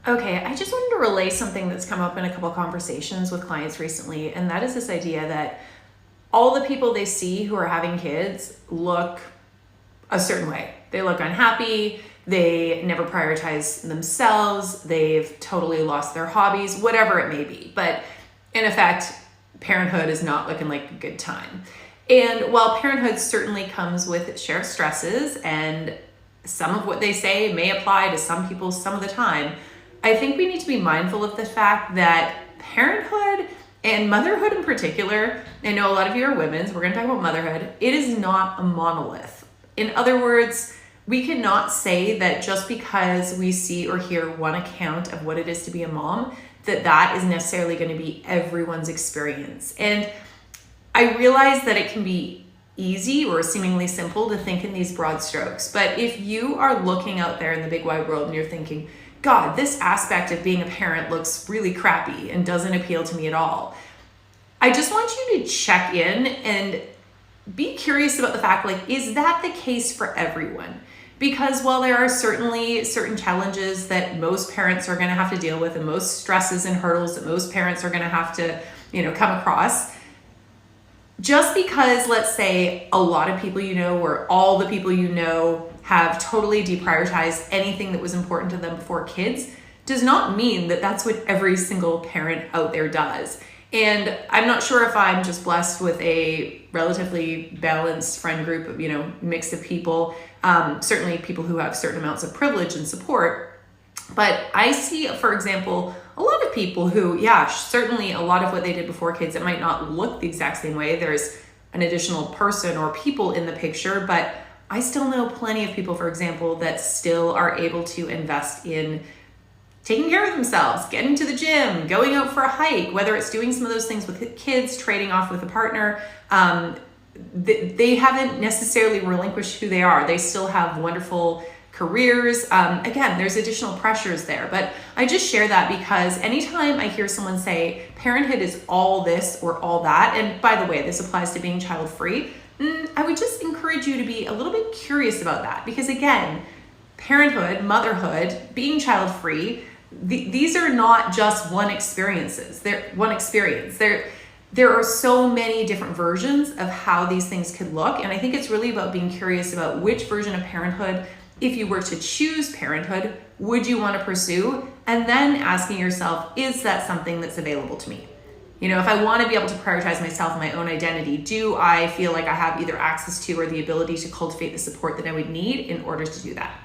Okay, I just wanted to relay something that's come up in a couple of conversations with clients recently, and that is this idea that all the people they see who are having kids look a certain way. They look unhappy, they never prioritize themselves, they've totally lost their hobbies, whatever it may be. But in effect, parenthood is not looking like a good time. And while parenthood certainly comes with its share of stresses, and some of what they say may apply to some people some of the time, I think we need to be mindful of the fact that parenthood and motherhood in particular, I know a lot of you are women, so we're going to talk about motherhood, it is not a monolith. In other words, we cannot say that just because we see or hear one account of what it is to be a mom, that is necessarily going to be everyone's experience. And I realize that it can be easy or seemingly simple to think in these broad strokes, but if you are looking out there in the big wide world and you're thinking, God, this aspect of being a parent looks really crappy and doesn't appeal to me at all, I just want you to check in and be curious about the fact, like, is that the case for everyone? Because while there are certainly certain challenges that most parents are going to have to deal with and most stresses and hurdles that most parents are going to have to, come across, just because, let's say, a lot of people you know or all the people you know have totally deprioritized anything that was important to them before kids does not mean that that's what every single parent out there does. And I'm not sure if I'm just blessed with a relatively balanced friend group of, mix of people, certainly people who have certain amounts of privilege and support. But I see, for example, a lot of people who, certainly a lot of what they did before kids, it might not look the exact same way. There's an additional person or people in the picture, but I still know plenty of people, for example, that still are able to invest in taking care of themselves, getting to the gym, going out for a hike, whether it's doing some of those things with kids, trading off with a partner. They haven't necessarily relinquished who they are. They still have wonderful careers. Again, there's additional pressures there, but I just share that because anytime I hear someone say parenthood is all this or all that, and by the way, this applies to being child-free, I would just encourage you to be a little bit curious about that because again, parenthood, motherhood, being child-free, these are not just one experiences. They're one experience. There are so many different versions of how these things could look, and I think it's really about being curious about which version of parenthood, if you were to choose parenthood, would you want to pursue? And then asking yourself, is that something that's available to me? If I want to be able to prioritize myself and my own identity, do I feel like I have either access to or the ability to cultivate the support that I would need in order to do that?